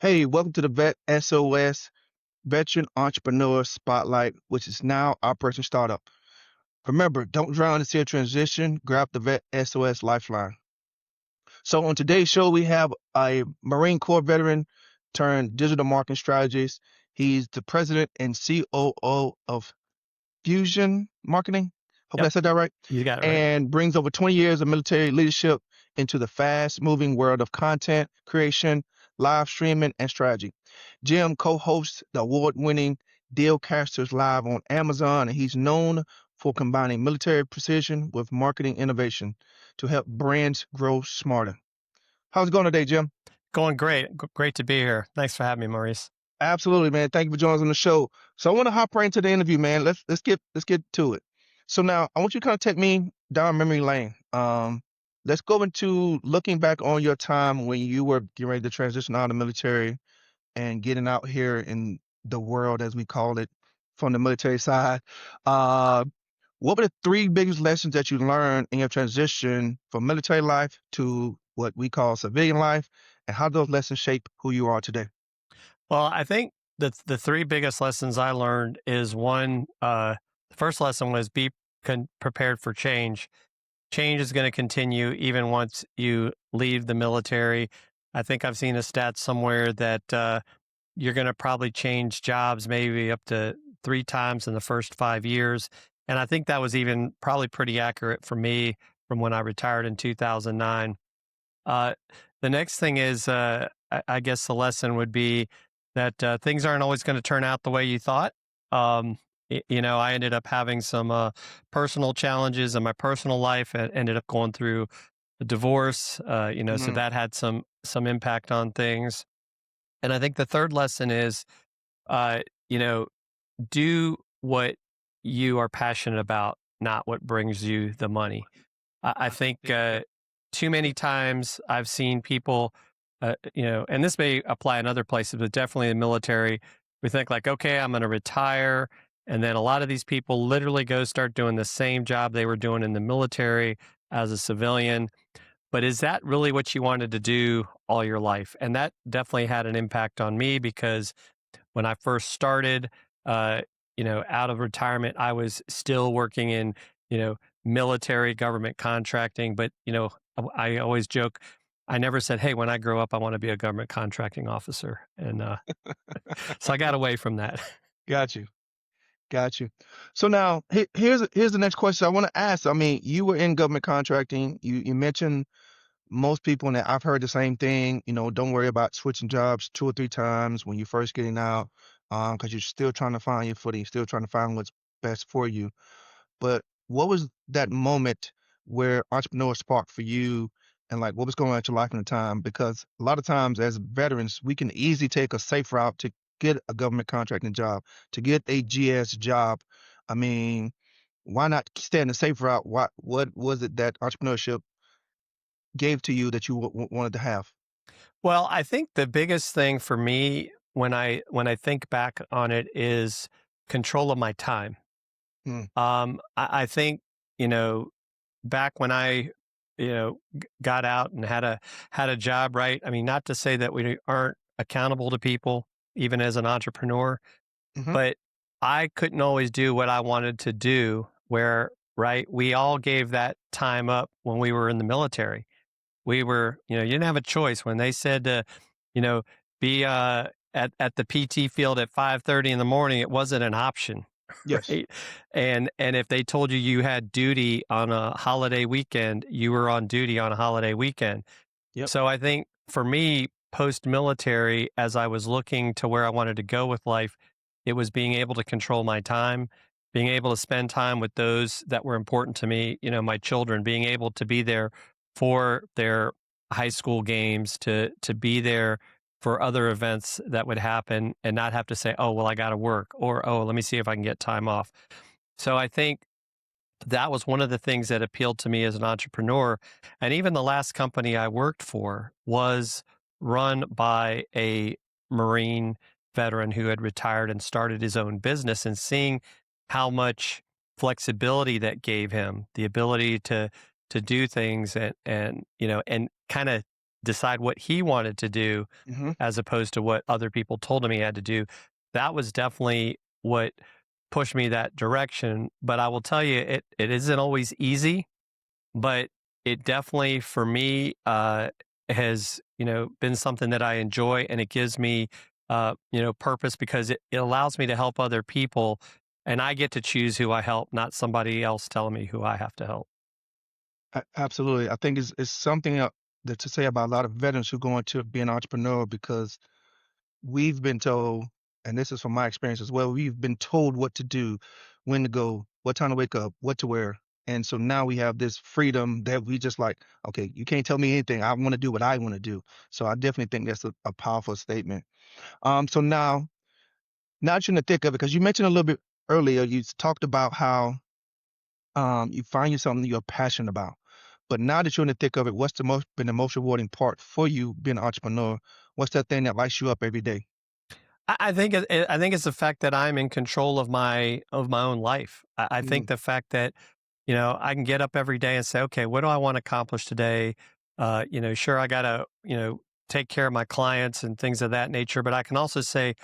Hey, welcome to the S.O.S. Veteran Entrepreneur Spotlight, which is now Operation Startup. Remember, don't drown in the transition. Grab the Vet S.O.S. Lifeline. So on today's show, we have a Marine Corps veteran turned digital marketing strategist. He's the president and COO of Fusion Marketing. Hope I Yep, said that right. you got it right. And brings over 20 years of military leadership into the fast-moving world of content creation, live streaming, and strategy. Jim co-hosts the award-winning Dealcasters Live on Amazon, and he's known for combining military precision with marketing innovation to help brands grow smarter. How's it going today, Jim? Going great. Great to be here. Thanks for having me, Maurice. Absolutely, man. Thank you for joining us on the show. So I want to hop right into the interview, man. Let's get to it. So now I want you to kind of take me down memory lane. Let's go into looking back on your time when you were getting ready to transition out of the military and getting out here in the world, as we call it, from the military side. Uh, what were the three biggest lessons that you learned in your transition from military life to what we call civilian life, and how those lessons shape who you are today? Well, I think the three biggest lessons I learned is one. The first lesson was be prepared for change. Change is going to continue even once you leave the military. I think I've seen a stat somewhere that you're going to probably change jobs maybe up to 3 times in the first 5 years. And I think that was even probably pretty accurate for me from when I retired in 2009. Uh, the next thing is, I guess the lesson would be that things aren't always going to turn out the way you thought. I ended up having some personal challenges in my personal life and ended up going through a divorce, so Mm, that had some impact on things. And I think the third lesson is, uh, you know, do what you are passionate about, not what brings you the money. I think too many times I've seen people, and this may apply in other places, but definitely in the military, we think like, okay, I'm going to retire. And then a lot of these people literally go start doing the same job they were doing in the military as a civilian. But is that really what you wanted to do all your life? And that definitely had an impact on me because when I first started, uh, out of retirement, I was still working in, military government contracting. But, I always joke, I never said, hey, when I grow up, I want to be a government contracting officer. And so I got away from that. got you. Got you. So now here's the next question I want to ask. I mean, you were in government contracting. You mentioned most people, and I've heard the same thing. Don't worry about switching jobs 2 or 3 times when you're first getting out, because you're still trying to find your footing, still trying to find what's best for you. But what was that moment where entrepreneur sparked for you, and like what was going on in your life at the time? Because a lot of times as veterans, we can easily take a safe route to get a government contracting job, to get a GS job. I mean, why not stay in the safe route? What was it that entrepreneurship gave to you that you wanted to have? Well, I think the biggest thing for me when I think back on it is control of my time. Mm, I think, you know, back when I, got out and had a job, right? I mean, not to say that we aren't accountable to people, even as an entrepreneur, mhm. but I couldn't always do what I wanted to do. Where, right, we all gave that time up when we were in the military. We were, you didn't have a choice when they said to, you know, be at the PT field at 5:30 in the morning. It wasn't an option, Yes. right? And if they told you you had duty on a holiday weekend, you were on duty on a holiday weekend. Yep. So I think for me, post military, as I was looking to where I wanted to go with life, it was being able to control my time, being able to spend time with those that were important to me, my children, being able to be there for their high school games, to be there for other events that would happen and not have to say, oh, well, I got to work, or, oh, let me see if I can get time off. So I think that was one of the things that appealed to me as an entrepreneur. And even the last company I worked for was run by a Marine veteran who had retired and started his own business, and seeing how much flexibility that gave him, the ability to do things and kind of decide what he wanted to do Hmm. as opposed to what other people told him he had to do. That was definitely what pushed me that direction. But I will tell you, it isn't always easy, but it definitely for me has been something that I enjoy, and it gives me purpose because it allows me to help other people, and I get to choose who I help, not somebody else telling me who I have to help. Absolutely. I think it's something that to say about a lot of veterans who go into being an entrepreneur because we've been told, and this is from my experience as well, we've been told what to do, when to go, what time to wake up, what to wear. And so now we have this freedom that we just like, okay, you can't tell me anything. I want to do what I want to do. So I definitely think that's a powerful statement. So now that you're in the thick of it, because you mentioned a little bit earlier, you talked about how you find yourself something you're passionate about. But now that you're in the thick of it, what's been the most rewarding part for you being an entrepreneur? What's that thing that lights you up every day? I think it's the fact that I'm in control of my own life. I think Mm, the fact that I can get up every day and say, okay, what do I want to accomplish today? Sure, I gotta take care of my clients and things of that nature, but I can also say,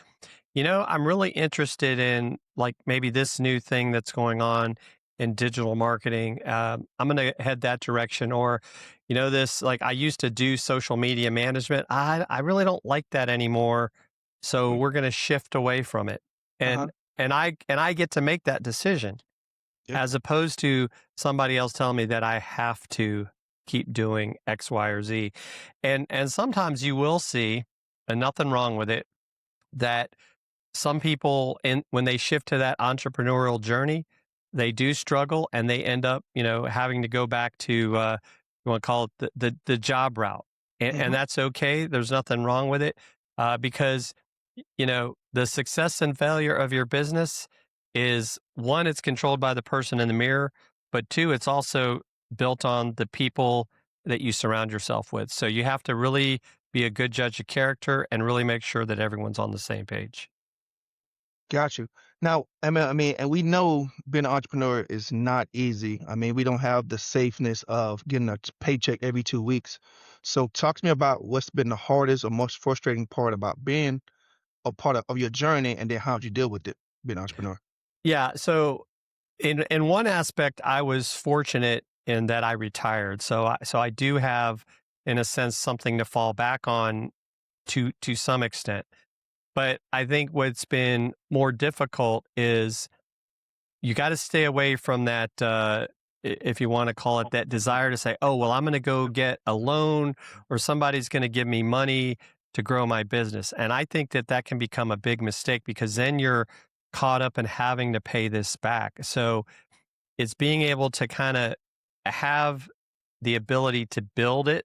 I'm really interested in like maybe this new thing that's going on in digital marketing. I'm going to head that direction. Or, this like I used to do social media management. I really don't like that anymore. So mm, we're going to shift away from it. uh-huh. And I get to make that decision Yeah. as opposed to somebody else telling me that I have to keep doing X, Y, or Z. And sometimes you will see, and nothing wrong with it, that some people when they shift to that entrepreneurial journey, they do struggle and they end up, having to go back to you want to call it the job route. And Mhm. that's okay. There's nothing wrong with it. Because the success and failure of your business is one, it's controlled by the person in the mirror, but two, it's also built on the people that you surround yourself with. So you have to really be a good judge of character and really make sure that everyone's on the same page. Got you. Now, I mean, and we know being an entrepreneur is not easy. I mean, we don't have the safeness of getting a paycheck every 2 weeks. So talk to me about what's been the hardest or most frustrating part about being a part of your journey, and then how'd you deal with it, being an entrepreneur? Yeah. So in one aspect, I was fortunate in that I retired. So I do have, in a sense, something to fall back on to some extent. But I think what's been more difficult is you got to stay away from that. If you want to call it that desire to say, oh, well, I'm going to go get a loan or somebody's going to give me money to grow my business. And I think that that can become a big mistake because then you're caught up in having to pay this back. So it's being able to kind of have the ability to build it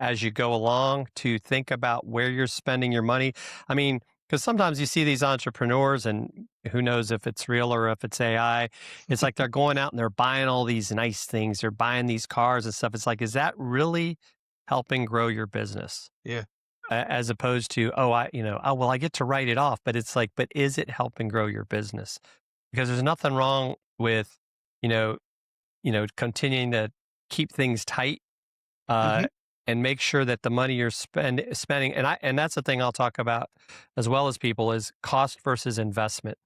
as you go along, to think about where you're spending your money. I mean, because sometimes you see these entrepreneurs, and who knows if it's real or if it's AI. It's like they're going out and they're buying all these nice things. They're buying these cars and stuff. It's like, is that really helping grow your business? Yeah. As opposed to, oh, oh, well, I get to write it off. But it's like, but is it helping grow your business? Because there's nothing wrong with, you know, continuing to keep things tight, uh, Mhm. and make sure that the money you're spending, and that's the thing I'll talk about as well as people is cost versus investment.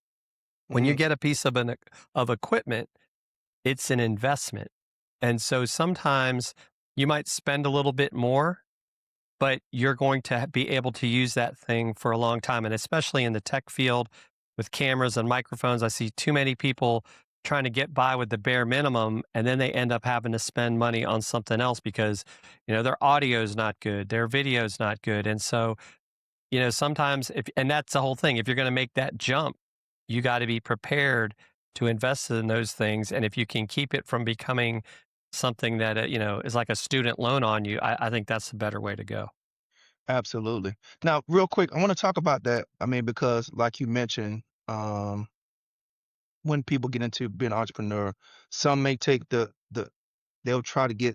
When you Mhm. get a piece of equipment, it's an investment, and so sometimes you might spend a little bit more, but you're going to be able to use that thing for a long time. And especially in the tech field with cameras and microphones, I see too many people trying to get by with the bare minimum. And then they end up having to spend money on something else because, their audio is not good, their video is not good. And so, sometimes and that's the whole thing. If you're going to make that jump, you got to be prepared to invest in those things. And if you can keep it from becoming something that, is like a student loan on you, I think that's the better way to go. Absolutely. Now, real quick, I wanna talk about that. I mean, because like you mentioned, when people get into being an entrepreneur, some may take they'll try to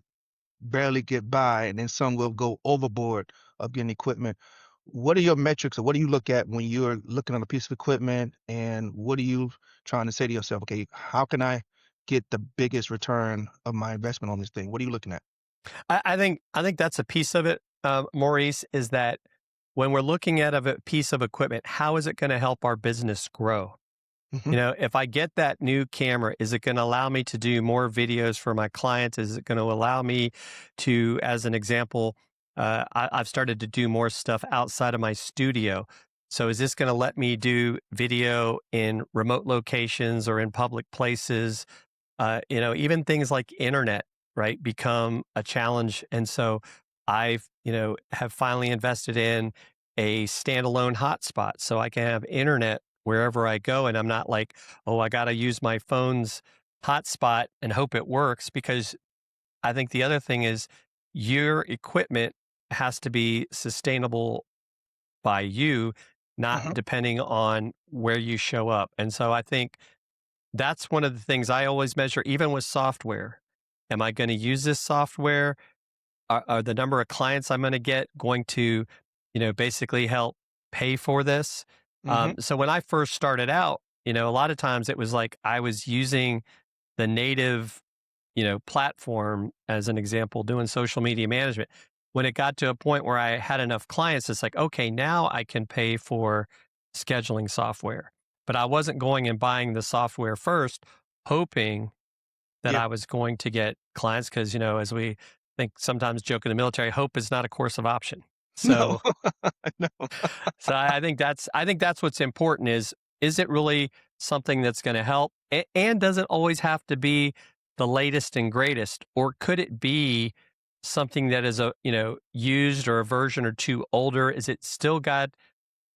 barely get by, and then some will go overboard of getting equipment. What are your metrics, or what do you look at when you're looking at a piece of equipment, and what are you trying to say to yourself, "Okay, how can I get the biggest return of my investment on this thing?" What are you looking at? I think that's a piece of it. Maurice, is that when we're looking at a piece of equipment, how is it going to help our business grow? Hmm. You know, if I get that new camera, is it going to allow me to do more videos for my clients? Is it going to allow me to, as an example, I've started to do more stuff outside of my studio. So is this going to let me do video in remote locations or in public places? Even things like internet, right, become a challenge. And so I've, have finally invested in a standalone hotspot so I can have internet wherever I go. And I'm not like, oh, I got to use my phone's hotspot and hope it works. Because I think the other thing is your equipment has to be sustainable by you, not Hmm. depending on where you show up. And so I think that's one of the things I always measure, even with software. Am I going to use this software? Are the number of clients I'm going to get going to, basically help pay for this? Hmm. So when I first started out, a lot of times it was like I was using the native, platform as an example, doing social media management. When it got to a point where I had enough clients, it's like, okay, now I can pay for scheduling software. But I wasn't going and buying the software first, hoping that Yeah. I was going to get clients because, as we think sometimes joke in the military, hope is not a course of option. No. So No. I think that's what's important is it really something that's going to help and doesn't always have to be the latest and greatest, or could it be something that is used or a version or two older? Is it still got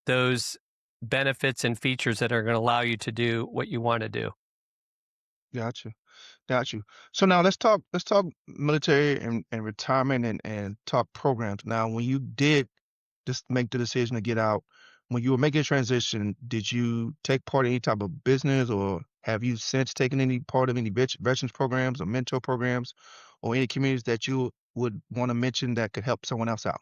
those benefits and features that are going to allow you to do what you want to do? Gotcha. Got you. So now let's talk military and retirement and talk programs. Now, when you did just make the decision to get out, when you were making a transition, did you take part in any type of business or have you since taken any part of any veterans programs or mentor programs or any communities that you would want to mention that could help someone else out?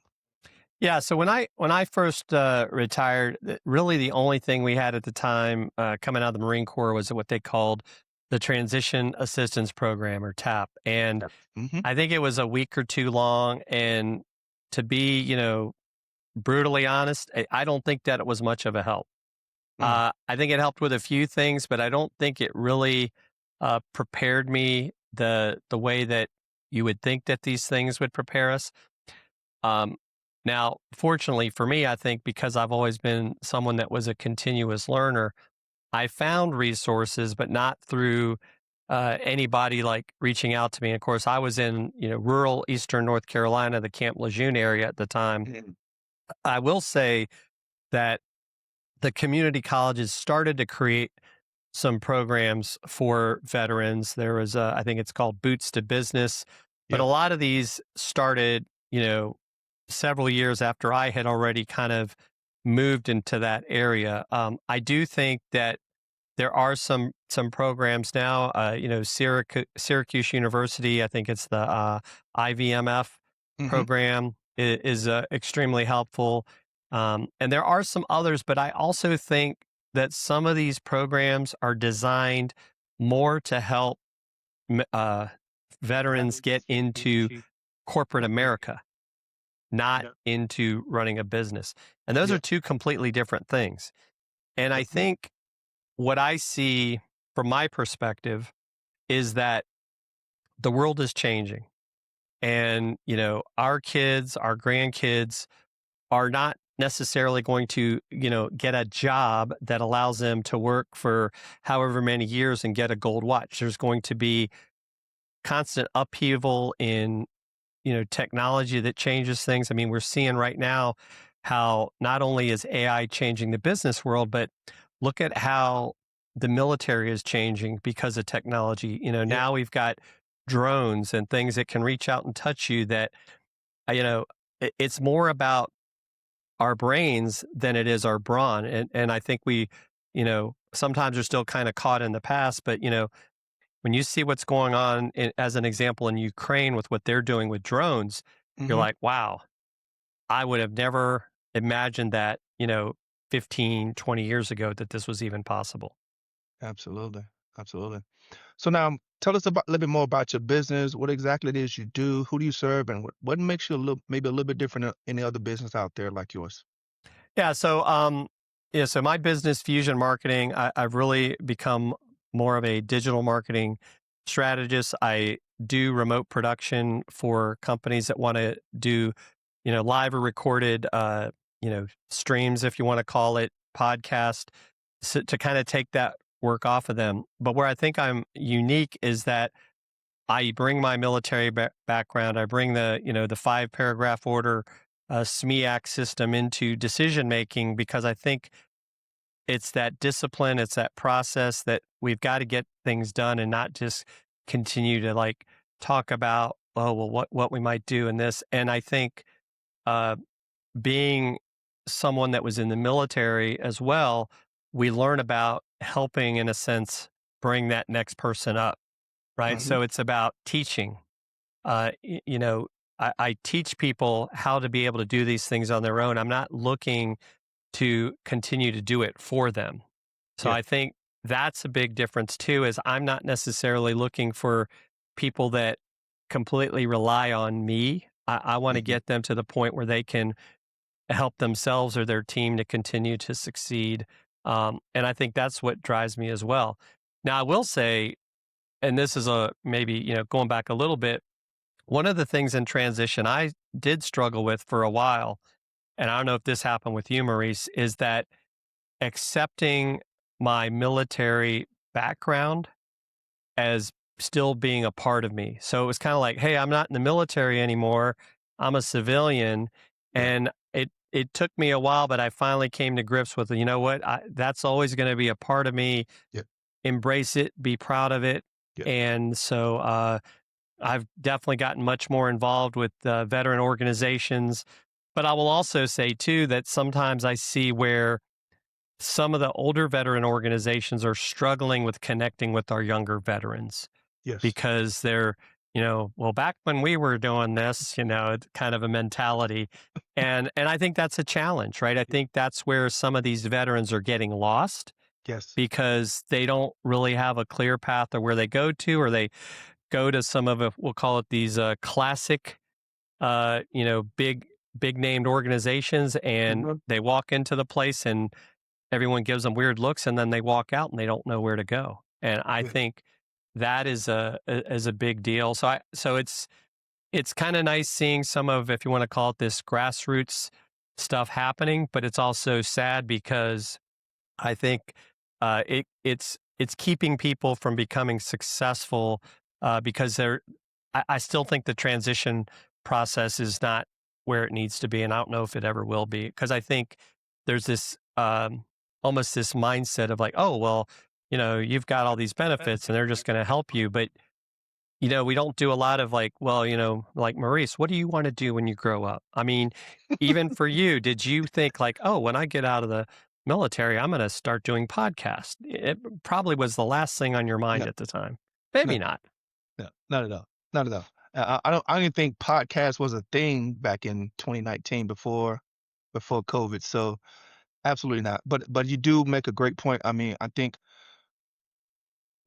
Yeah, so when I first retired, really the only thing we had at the time coming out of the Marine Corps was what they called the Transition Assistance Program, or TAP, and Yep. Hmm. I think it was a week or two long. And to be, brutally honest, I don't think that it was much of a help. Mm. I think it helped with a few things, but I don't think it really prepared me the way that you would think that these things would prepare us. Um, Now, fortunately for me, I think because I've always been someone that was a continuous learner, I found resources, but not through anybody like reaching out to me. Of course, I was in rural Eastern North Carolina, the Camp Lejeune area at the time. Mm. I will say that the community colleges started to create some programs for veterans. There was, I think it's called Boots to Business, but a Yep. lot of these started, several years after I had already kind of moved into that area. I do think that there are some programs now. Syracuse University, I think it's the IVMF Hmm. program, is extremely helpful. And there are some others, but I also think that some of these programs are designed more to help m- uh, veterans get into corporate America, not Yep. into running a business. And those are Yep. two completely different things. And I Definitely. think what I see from my perspective is that the world is changing. And, our kids, our grandkids are not necessarily going to, get a job that allows them to work for however many years and get a gold watch. There's going to be constant upheaval in technology that changes things. I mean, we're seeing right now how not only is AI changing the business world, but look at how the military is changing because of technology. Yeah. Now we've got drones and things that can reach out and touch you that, it's more about our brains than it is our brawn. And I think we, sometimes are still kind of caught in the past, but, when you see what's going on as an example in Ukraine with what they're doing with drones, you're Hmm. like, wow, I would have never imagined that, 15, 20 years ago that this was even possible. Absolutely. Absolutely. So now tell us about a little bit more about your business, what exactly it is you do, who do you serve, and what makes you a little maybe a little bit different than any other business out there like yours? Yeah. So my business, Fusion Marketing, I've really become more of a digital marketing strategist. I do remote production for companies that want to do, live or recorded, streams, if you want to call it, podcast, so to kind of take that work off of them. But where I think I'm unique is that I bring my military background. I bring the 5 paragraph order, SMEAC system into decision making because I think it's that discipline, it's that process that we've got to get things done and not just continue to like talk about, oh, well, what we might do in this. And I think uh, being someone that was in the military as well, we learn about helping, in a sense, bring that next person up, right? Hmm. So it's about teaching. I teach people how to be able to do these things on their own. I'm not looking to continue to do it for them. So Yeah. I think that's a big difference too, is I'm not necessarily looking for people that completely rely on me. I want to Hmm. get them to the point where they can help themselves or their team to continue to succeed. And I think that's what drives me as well. Now, I will say, and this is a maybe, going back a little bit, one of the things in transition I did struggle with for a while, and I don't know if this happened with you, Maurice, is that accepting my military background as still being a part of me. So it was kind of like, hey, I'm not in the military anymore. I'm a civilian. Yeah. And it took me a while, but I finally came to grips with, you know what? That's always going to be a part of me. Yeah. Embrace it, be proud of it. Yeah. And so I've definitely gotten much more involved with veteran organizations. But I will also say, too, that sometimes I see where some of the older veteran organizations are struggling with connecting with our younger veterans Yes. because they're, well, back when we were doing this, it's kind of a mentality. And I think that's a challenge, right? I Yeah. think that's where some of these veterans are getting lost Yes. because they don't really have a clear path of where they go to, or they go to some of it, we'll call it these classic, big named organizations, and Hmm. they walk into the place and everyone gives them weird looks, and then they walk out and they don't know where to go. And I Yeah. think that is a big deal. So it's kind of nice seeing some of, if you want to call it, this grassroots stuff happening, but it's also sad because I think it's keeping people from becoming successful because I still think the transition process is not where it needs to be, and I don't know if it ever will be, because I think there's this almost this mindset of like, oh well, you've got all these benefits and they're just going to help you, but we don't do a lot of like, well, like, Maurice, what do you want to do when you grow up? I mean, even for you, did you think like, oh, when I get out of the military, I'm going to start doing podcasts? It probably was the last thing on your mind No. at the time. No. Maybe not. No. Not at all. Not at all. I don't even think podcast was a thing back in 2019 before COVID. So absolutely not. But you do make a great point. I mean, I think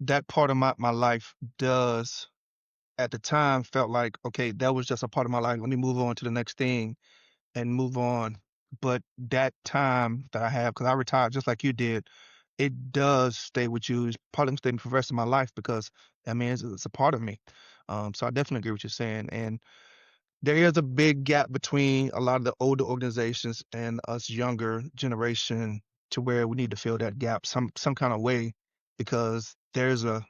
that part of my life does at the time felt like, okay, that was just a part of my life. Let me move on to the next thing and move on. But that time that I have, because I retired just like you did, it does stay with you. It's probably gonna stay for the rest of my life because I mean it's a part of me. So I definitely agree with you saying. And there is a big gap between a lot of the older organizations and us younger generation to where we need to fill that gap some kind of way because there's a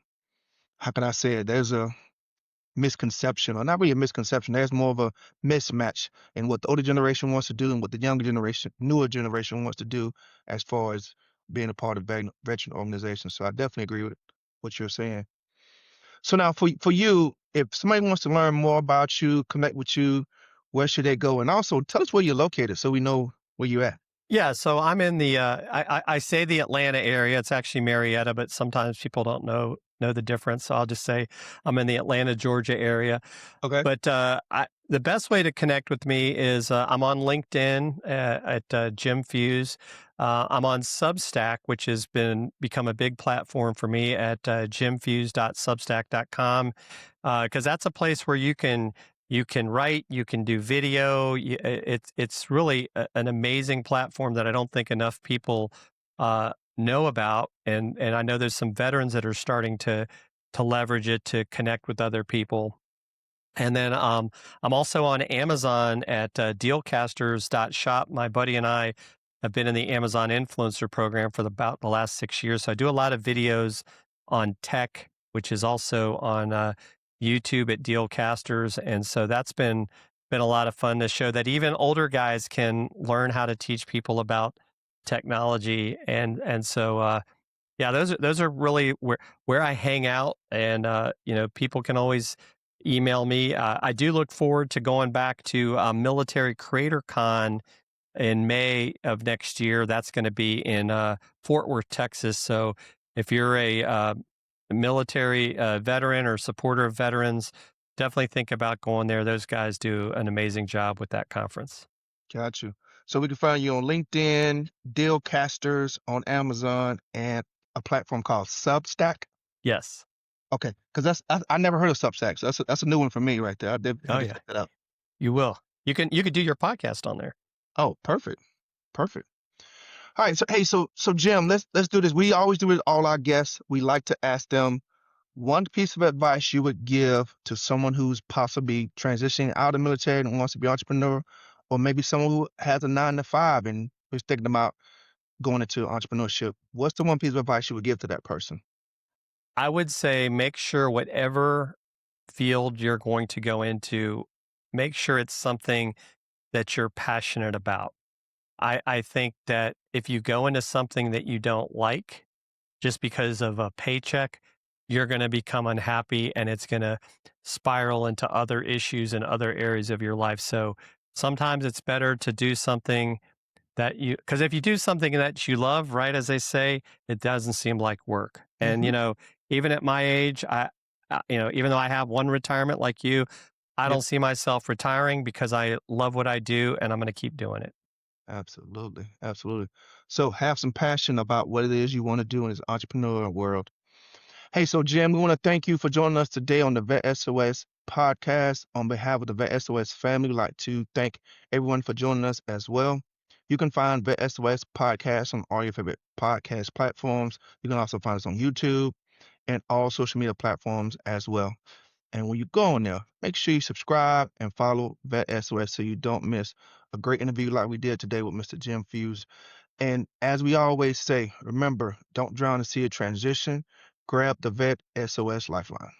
how can I say it? There's a misconception, or not really a misconception. There's more of a mismatch in what the older generation wants to do and what the younger generation, newer generation wants to do as far as being a part of veteran organizations. So I definitely agree with what you're saying. So now for you, if somebody wants to learn more about you, connect with you, where should they go? And also tell us where you're located so we know where you're at. Yeah, so I'm in the I say the Atlanta area. It's actually Marietta, but sometimes people don't know the difference. So I'll just say I'm in the Atlanta, Georgia area. Okay. But the best way to connect with me is I'm on LinkedIn at Jim Fuhs. I'm on Substack, which has become a big platform for me at jimfuhs.substack.com, because that's a place where you can write, you can do video. It's really an amazing platform that I don't think enough people know about, and I know there's some veterans that are starting to leverage it to connect with other people. And then I'm also on Amazon at dealcasters.shop. My buddy and I have been in the Amazon influencer program for about the last 6 years. So I do a lot of videos on tech, which is also on YouTube at Dealcasters. And so that's been a lot of fun to show that even older guys can learn how to teach people about technology. And so yeah, those are really where I hang out, and people can always email me. I do look forward to going back to Military Creator Con in May of next year. That's going to be in Fort Worth, Texas. So if you're a military veteran or supporter of veterans, definitely think about going there. Those guys do an amazing job with that conference. Got you. So we can find you on LinkedIn, Dealcasters on Amazon, and a platform called Substack. Yes. Okay, because I never heard of Substack, so that's a new one for me right there. I did Oh have to yeah, check that out. you will. You could do your podcast on there. Oh, perfect, perfect. All right, so hey, so Jim, let's do this. We always do it with all our guests. We like to ask them one piece of advice you would give to someone who's possibly transitioning out of the military and wants to be an entrepreneur, or maybe someone who has a 9 to 5 and is thinking about going into entrepreneurship. What's the one piece of advice you would give to that person? I would say make sure whatever field you're going to go into, make sure it's something that you're passionate about. I think that if you go into something that you don't like just because of a paycheck, you're going to become unhappy and it's going to spiral into other issues in other areas of your life. So sometimes it's better to do something because if you do something that you love, right, as they say, it doesn't seem like work. And, Hmm. even at my age, even though I have one retirement like you, I Yeah, don't see myself retiring because I love what I do and I'm going to keep doing it. absolutely, absolutely. So have some passion about what it is you want to do in this entrepreneur world. Hey, so Jim, we want to thank you for joining us today on the Vet SOS podcast. On behalf of the Vet SOS family, we'd like to thank everyone for joining us as well. You can find Vet SOS podcast on all your favorite podcast platforms. You can also find us on YouTube and all social media platforms as well. And when you go on there, make sure you subscribe and follow Vet SOS so you don't miss a great interview like we did today with Mr. Jim Fuhs. And as we always say, remember, don't drown in the sea of transition. Grab the Vet SOS Lifeline.